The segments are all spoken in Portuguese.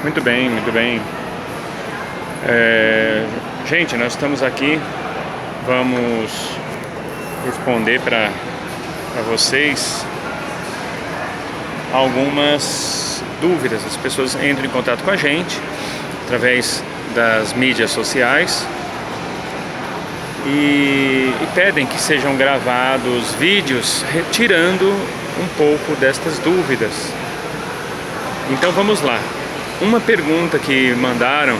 Muito bem, muito bem. Gente, nós estamos aqui, vamos responder para vocês algumas dúvidas. As pessoas entram em contato com a gente através das mídias sociais e pedem que sejam gravados vídeos retirando um pouco destas dúvidas. Então vamos lá. Uma pergunta que mandaram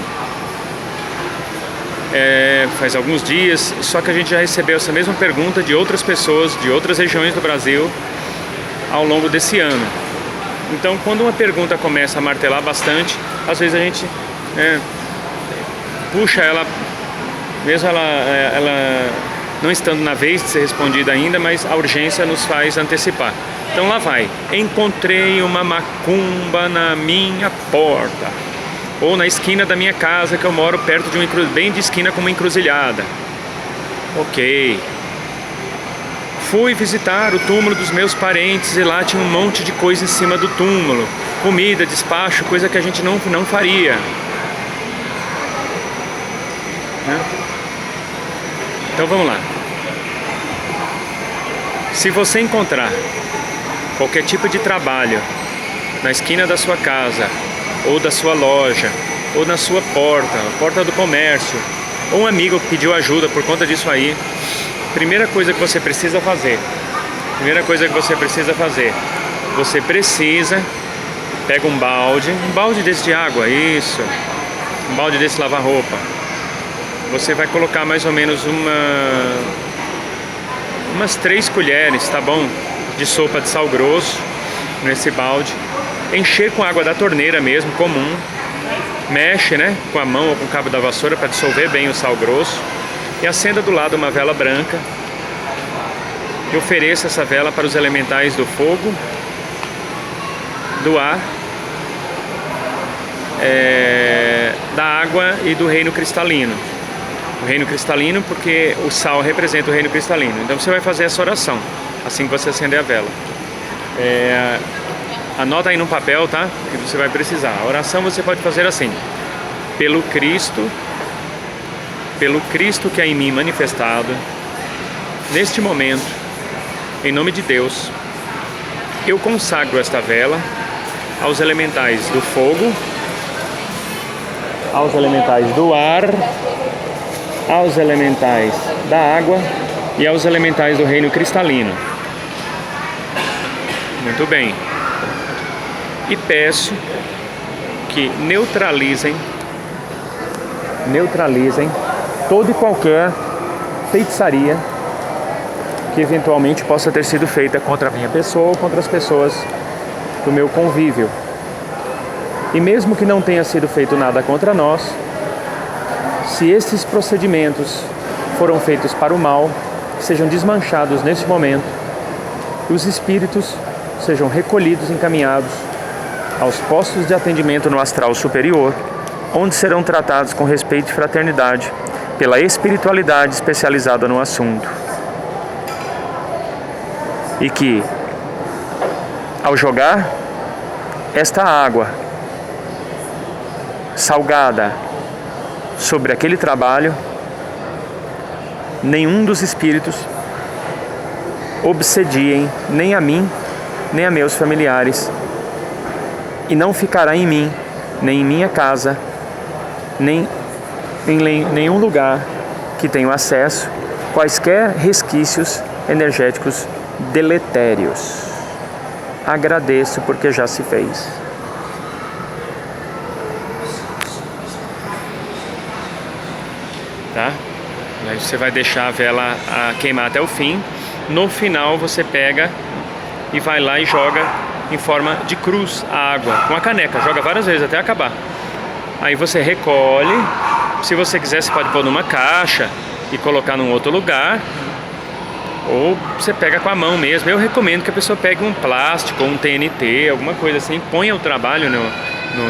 faz alguns dias, só que a gente já recebeu essa mesma pergunta de outras pessoas de outras regiões do Brasil ao longo desse ano. Então, quando uma pergunta começa a martelar bastante, às vezes a gente puxa ela, mesmo ela não estando na vez de ser respondida ainda, mas a urgência nos faz antecipar. Então lá vai. Encontrei uma macumba na minha porta, ou na esquina da minha casa, que eu moro perto de bem de esquina com uma encruzilhada. Ok. Fui visitar o túmulo dos meus parentes e lá tinha um monte de coisa em cima do túmulo. Comida, despacho, coisa que a gente não faria. Então vamos lá. Se você encontrar qualquer tipo de trabalho na esquina da sua casa, ou da sua loja, ou na sua porta do comércio, ou um amigo que pediu ajuda por conta disso aí, primeira coisa que você precisa fazer, você precisa, pega um balde desse de água, isso, um balde desse lavar roupa. Você vai colocar mais ou menos umas 3 colheres, tá bom? De sopa de sal grosso nesse balde. Encher com água da torneira mesmo, comum. Mexe, com a mão ou com o cabo da vassoura para dissolver bem o sal grosso. E acenda do lado uma vela branca. E ofereça essa vela para os elementais do fogo, do ar, da água e do reino cristalino. O reino cristalino porque o sal representa o reino cristalino. Então você vai fazer essa oração assim que você acender a vela. Anota aí no papel, tá? Que você vai precisar. A oração você pode fazer assim: pelo Cristo que é em mim manifestado, neste momento, em nome de Deus, eu consagro esta vela aos elementais do fogo, aos elementais do ar, aos elementais da água e aos elementais do reino cristalino. Muito bem. E peço que neutralizem toda e qualquer feitiçaria que eventualmente possa ter sido feita contra a minha pessoa ou contra as pessoas do meu convívio. E mesmo que não tenha sido feito nada contra nós, se esses procedimentos foram feitos para o mal, sejam desmanchados neste momento, e os espíritos sejam recolhidos, encaminhados aos postos de atendimento no astral superior, onde serão tratados com respeito e fraternidade pela espiritualidade especializada no assunto. E que, ao jogar esta água salgada sobre aquele trabalho, nenhum dos espíritos obsediem nem a mim, nem a meus familiares, e não ficará em mim, nem em minha casa, nem em nenhum lugar que tenha acesso, quaisquer resquícios energéticos deletérios. Agradeço porque já se fez. Tá? Aí você vai deixar a vela queimar até o fim. No final você pega e vai lá e joga em forma de cruz a água com a caneca, joga várias vezes até acabar. Aí você recolhe. Se você quiser, você pode pôr numa caixa e colocar num outro lugar, ou você pega com a mão mesmo. Eu recomendo que a pessoa pegue um plástico ou um TNT, alguma coisa assim, ponha o trabalho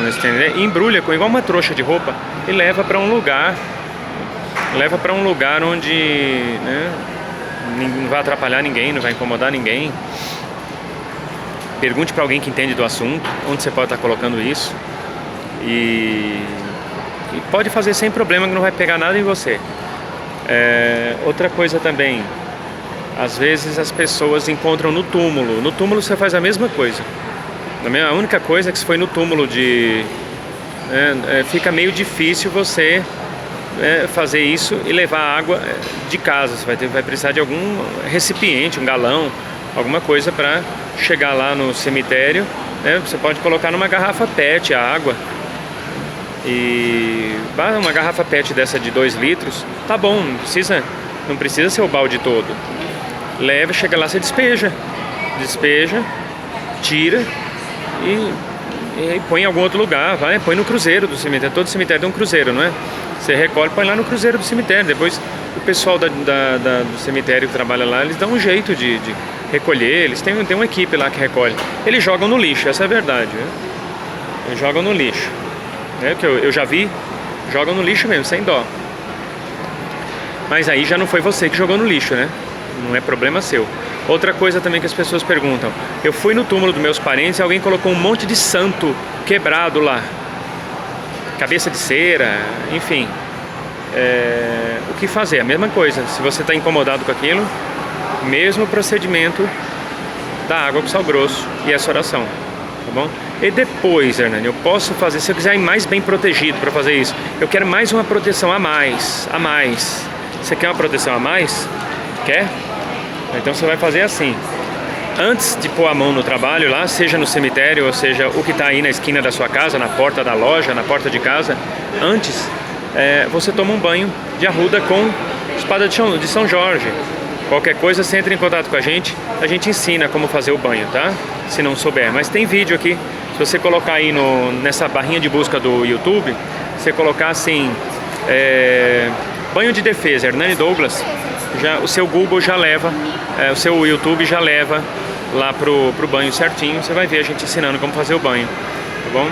nesse TNT, embrulha igual uma trouxa de roupa e leva para um lugar onde não vai atrapalhar ninguém, não vai incomodar ninguém. Pergunte para alguém que entende do assunto onde você pode estar colocando isso. E pode fazer sem problema, que não vai pegar nada em você. Outra coisa também, às vezes as pessoas encontram no túmulo. No túmulo você faz a mesma coisa. A única coisa é que se foi no túmulo fica meio difícil você fazer isso e levar água de casa. Você vai precisar de algum recipiente, um galão, alguma coisa para chegar lá no cemitério. Você pode colocar numa garrafa PET a água. E uma garrafa PET dessa de 2 litros, tá bom, não precisa ser o balde todo. Leva, chega lá, você despeja, tira e põe em algum outro lugar, põe no cruzeiro do cemitério. Todo cemitério tem um cruzeiro, não é? Você recolhe, põe lá no cruzeiro do cemitério. Depois o pessoal do cemitério que trabalha lá, eles dão um jeito de recolher. Eles têm uma equipe lá que recolhe. Eles jogam no lixo, essa é a verdade, né? Eles jogam no lixo. Que eu já vi, jogam no lixo mesmo, sem dó. Mas aí já não foi você que jogou no lixo, né? Não é problema seu. Outra coisa também que as pessoas perguntam: eu fui no túmulo dos meus parentes e alguém colocou um monte de santo quebrado lá, cabeça de cera, enfim. O que fazer? A mesma coisa. Se você está incomodado com aquilo, mesmo procedimento da água com sal grosso e essa oração, tá bom? E depois, Hernani, eu posso fazer, se eu quiser ir mais bem protegido para fazer isso, eu quero mais uma proteção a mais. Você quer uma proteção a mais? Quer? Então você vai fazer assim: antes de pôr a mão no trabalho lá, seja no cemitério, ou seja, o que está aí na esquina da sua casa, na porta da loja, na porta de casa, antes você toma um banho de arruda com espada de São Jorge. Qualquer coisa, você entra em contato com a gente ensina como fazer o banho, tá? Se não souber, mas tem vídeo aqui. Se você colocar aí nessa barrinha de busca do YouTube, você colocar assim, banho de defesa, Hernani Douglas, o seu Google já leva, o seu YouTube já leva lá pro banho certinho. Você vai ver a gente ensinando como fazer o banho, tá bom?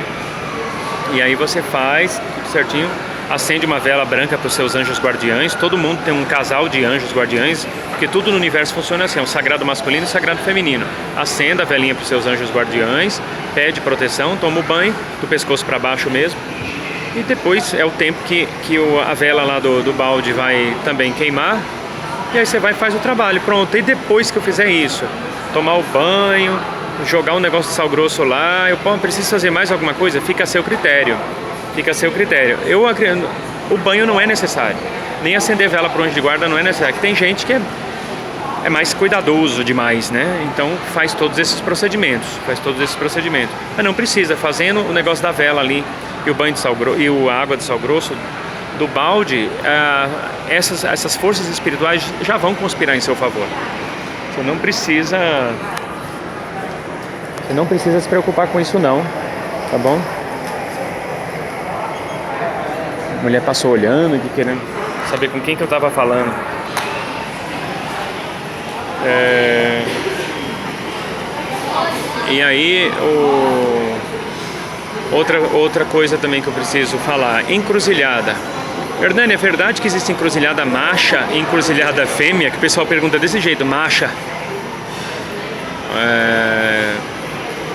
E aí você faz tudo certinho, acende uma vela branca para os seus anjos guardiães. Todo mundo tem um casal de anjos guardiães, porque tudo no universo funciona assim, o sagrado masculino e o sagrado feminino. Acenda a velinha para os seus anjos guardiães, pede proteção, toma o banho, do pescoço para baixo mesmo. E depois é o tempo que a vela lá do balde vai também queimar. E aí você vai e faz o trabalho, pronto. E depois que eu fizer isso, tomar o banho, jogar um negócio de sal grosso lá, eu preciso fazer mais alguma coisa? Fica a seu critério. O banho não é necessário, nem acender vela para o anjo de guarda não é necessário. Tem gente que é mais cuidadoso demais, né? Então faz todos esses procedimentos. Mas não precisa, fazendo o negócio da vela ali e o banho de sal grosso e a água de sal grosso do balde, essas forças espirituais já vão conspirar em seu favor. Você não precisa se preocupar com isso não, tá bom? A mulher passou olhando aqui, querendo saber com quem que eu tava falando. E aí, outra coisa também que eu preciso falar: encruzilhada. Hernani, é verdade que existe encruzilhada macha e encruzilhada fêmea? Que o pessoal pergunta desse jeito, macha.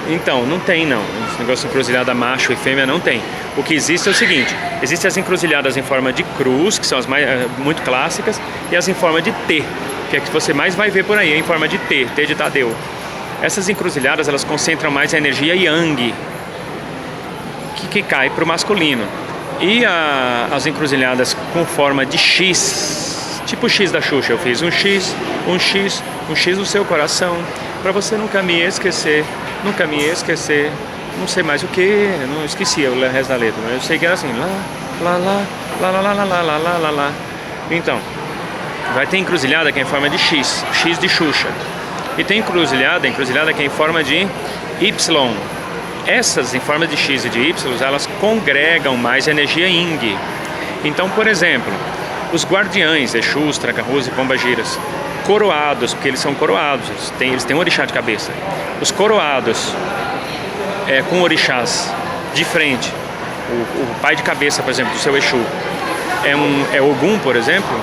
Então, não tem não. Esse negócio de encruzilhada macho e fêmea não tem. O que existe é o seguinte: existem as encruzilhadas em forma de cruz, que são as muito clássicas, e as em forma de T, que é a que você mais vai ver por aí, em forma de T de Tadeu. Essas encruzilhadas, elas concentram mais a energia Yang, que cai para o masculino. E as encruzilhadas com forma de X, tipo o X da Xuxa, eu fiz um X no seu coração, para você nunca me esquecer, não sei mais o que, não esqueci o resto da letra, mas eu sei que era assim, lá. Então, vai ter encruzilhada que é em forma de X de Xuxa, e tem encruzilhada que é em forma de Y. Essas em forma de X e de Y, elas congregam mais energia Yin. Então, por exemplo, os guardiães, Exus, Tranca-Rus e Pombagiras, coroados, porque eles são coroados, eles têm um orixá de cabeça. Os coroados com orixás de frente, o pai de cabeça, por exemplo, do seu Exu, é Ogum, por exemplo,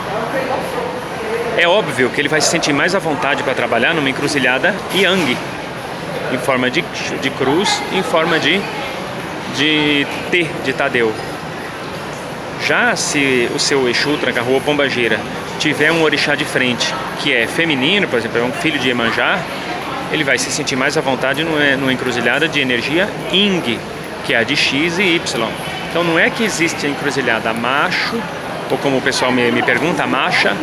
é óbvio que ele vai se sentir mais à vontade para trabalhar numa encruzilhada Yang, em forma de cruz, em forma de de T de Tadeu. Já se o seu Exu, Tranca-Rua, Pombagira, tiver um orixá de frente que é feminino, por exemplo, é um filho de Iemanjá, ele vai se sentir mais à vontade numa encruzilhada de energia Yin, que é a de X e Y. Então não é que existe a encruzilhada macho, ou como o pessoal me pergunta, macha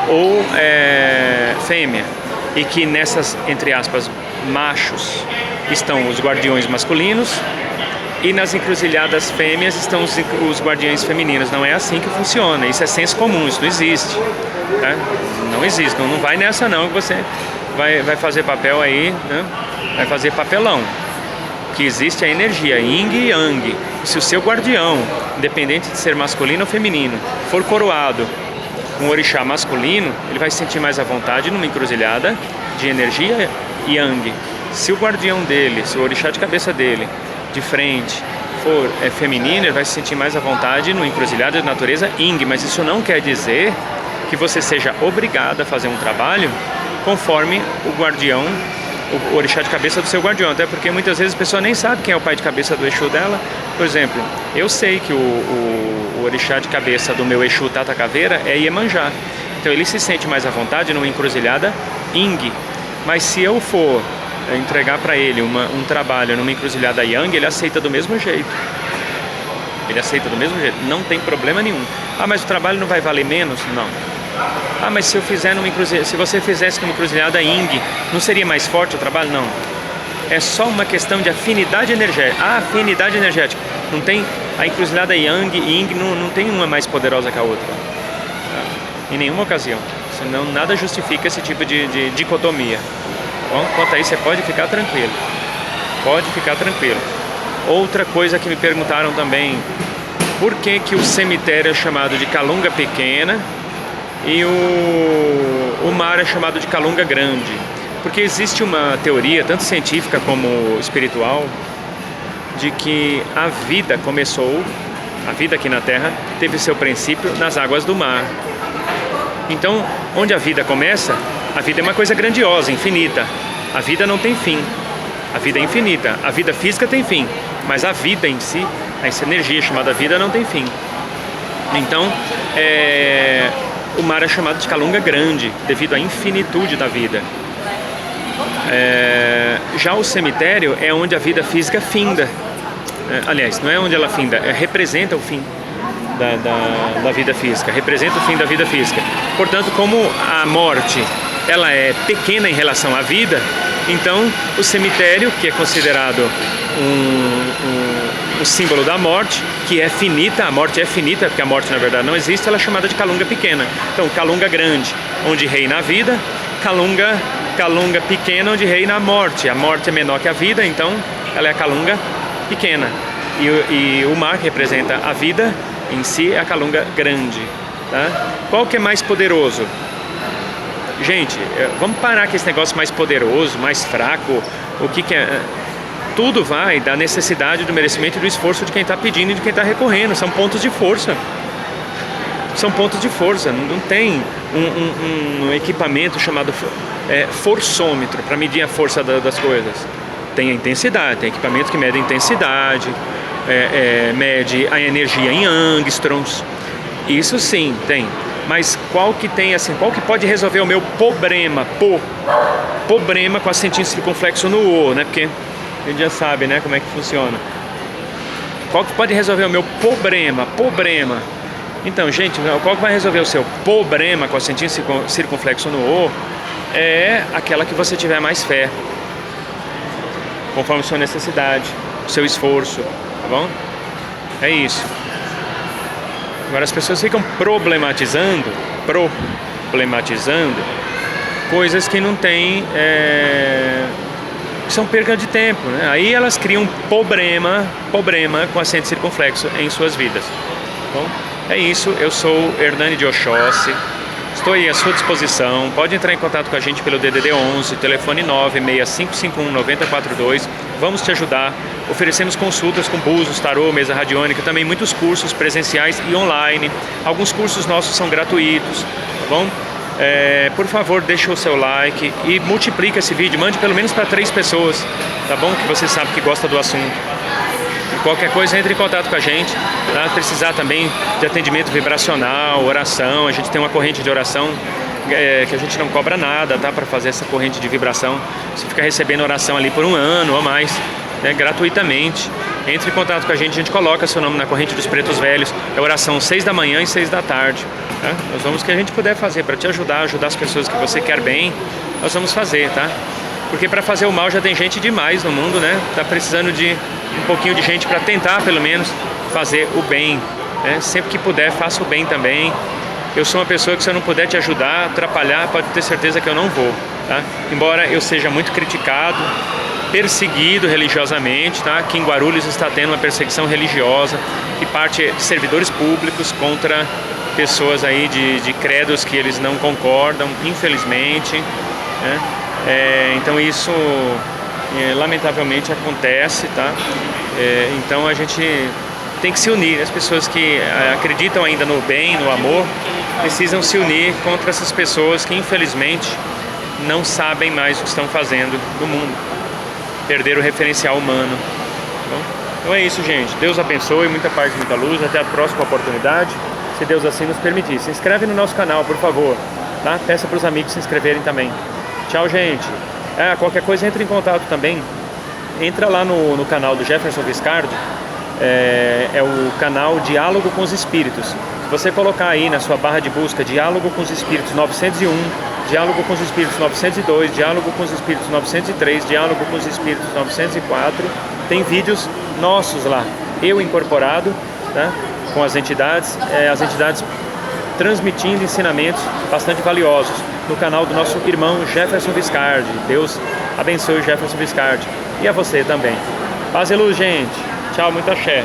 ou fêmea, e que nessas, entre aspas, machos estão os guardiões masculinos e nas encruzilhadas fêmeas estão os guardiões femininos. Não é assim que funciona, isso é senso comum, isso não existe, né? Não existe, não vai nessa não, que você vai fazer papel aí, né? Vai fazer papelão. Que existe a energia Yin e Yang. Se o seu guardião, independente de ser masculino ou feminino, for coroado com um orixá masculino, ele vai se sentir mais à vontade numa encruzilhada de energia Yang. Se o guardião dele, se o orixá de cabeça dele, de frente, for feminino, ele vai se sentir mais à vontade numa encruzilhada de natureza Yin. Mas isso não quer dizer que você seja obrigado a fazer um trabalho conforme o guardião, o orixá de cabeça do seu guardião, até porque muitas vezes a pessoa nem sabe quem é o pai de cabeça do Exu dela. Por exemplo, eu sei que o orixá de cabeça do meu Exu Tata Caveira é Iemanjá, então ele se sente mais à vontade numa encruzilhada Yin. Mas se eu for entregar para ele um trabalho numa encruzilhada Yang, ele aceita do mesmo jeito. Ele aceita do mesmo jeito, não tem problema nenhum. Ah, mas o trabalho não vai valer menos? Não. Ah, mas se eu fizer se você fizesse numa encruzilhada Yin, não seria mais forte o trabalho? Não. É só uma questão de afinidade energética. Ah, afinidade energética. Não tem a encruzilhada Yang e Yin, não tem uma mais poderosa que a outra. Em nenhuma ocasião. Senão nada justifica esse tipo de dicotomia. Bom, quanto a isso, você pode ficar tranquilo. Pode ficar tranquilo. Outra coisa que me perguntaram também: por que o cemitério é chamado de Calunga Pequena e o mar é chamado de Calunga Grande? Porque existe uma teoria, tanto científica como espiritual, de que a vida aqui na Terra, teve seu princípio nas águas do mar. Então, onde a vida começa, a vida é uma coisa grandiosa, infinita. A vida não tem fim. A vida é infinita. A vida física tem fim, mas a vida em si, essa energia chamada vida, não tem fim. Então, o mar é chamado de Calunga Grande, devido à infinitude da vida. Já o cemitério é onde a vida física finda. Aliás, não é onde ela finda, representa o fim da vida física, representa o fim da vida física. Portanto, como a morte ela é pequena em relação à vida, então o cemitério, que é considerado o símbolo da morte, que é finita, a morte é finita, porque a morte na verdade não existe, ela é chamada de Calunga Pequena. Então, Calunga Grande, onde reina a vida; Calunga Pequena, onde reina a morte é menor que a vida, então ela é a Calunga Pequena. E o mar, que representa a vida em si, é a Calunga Grande, tá? Qual que é mais poderoso? Gente, vamos parar com esse negócio mais poderoso, mais fraco. O que é? Tudo vai da necessidade, do merecimento e do esforço de quem está pedindo e de quem está recorrendo. São pontos de força. São pontos de força. Não tem um equipamento chamado forçômetro para medir a força das coisas. Tem a intensidade, tem equipamento que mede a intensidade, mede a energia em angstroms. Isso sim, tem. Mas qual que pode resolver o meu problema com acentinho circunflexo no O, né? Porque a gente já sabe, né, como é que funciona. Qual que pode resolver o meu problema? Então, gente, qual que vai resolver o seu problema com acentinho circunflexo no O? É aquela que você tiver mais fé, conforme a sua necessidade, o seu esforço, tá bom? É isso. Agora as pessoas ficam problematizando coisas que não tem, que são perda de tempo, né? Aí elas criam problema com acento circunflexo em suas vidas. Bom, é isso. Eu sou Hernani de Oxóssi. Estou aí à sua disposição. Pode entrar em contato com a gente pelo DDD 11, telefone 96551-9042. Vamos te ajudar. Oferecemos consultas com búzios, tarô, mesa radiônica, também muitos cursos presenciais e online. Alguns cursos nossos são gratuitos, tá bom? Por favor, deixa o seu like e multiplica esse vídeo. Mande pelo menos para 3 pessoas, tá bom? Que você sabe que gosta do assunto. Qualquer coisa, entre em contato com a gente, tá? Precisar também de atendimento vibracional, oração, a gente tem uma corrente de oração que a gente não cobra nada, tá? Para fazer essa corrente de vibração, você fica recebendo oração ali por 1 ano ou mais, né? Gratuitamente. Entre em contato com a gente coloca seu nome na corrente dos pretos velhos. É oração 6 da manhã e 6 da tarde, tá? Nós vamos o que a gente puder fazer para te ajudar as pessoas que você quer bem, nós vamos fazer, tá? Porque para fazer o mal já tem gente demais no mundo, né? Tá precisando de um pouquinho de gente para tentar, pelo menos, fazer o bem, né? Sempre que puder, faça o bem também. Eu sou uma pessoa que, se eu não puder te ajudar, atrapalhar, pode ter certeza que eu não vou, tá? Embora eu seja muito criticado, perseguido religiosamente, tá? Aqui em Guarulhos está tendo uma perseguição religiosa que parte de servidores públicos contra pessoas aí de credos que eles não concordam, infelizmente, né? Então isso lamentavelmente acontece, tá? Então a gente tem que se unir. As pessoas que acreditam ainda no bem, no amor, precisam se unir contra essas pessoas que infelizmente não sabem mais o que estão fazendo no mundo, perderam o referencial humano. Então é isso, gente. Deus abençoe, muita paz, muita luz. Até a próxima oportunidade, se Deus assim nos permitir. Se inscreve no nosso canal, por favor, tá? Peça para os amigos se inscreverem também. Tchau, gente. Qualquer coisa, entre em contato também. Entra lá no canal do Jefferson Viscardi. É o canal Diálogo com os Espíritos. Se você colocar aí na sua barra de busca Diálogo com os Espíritos 901, Diálogo com os Espíritos 902, Diálogo com os Espíritos 903, Diálogo com os Espíritos 904, tem vídeos nossos lá, eu incorporado, tá? Com as entidades transmitindo ensinamentos bastante valiosos no canal do nosso irmão Jefferson Viscardi. Deus abençoe o Jefferson Viscardi e a você também. Paz e luz, gente. Tchau, muito axé.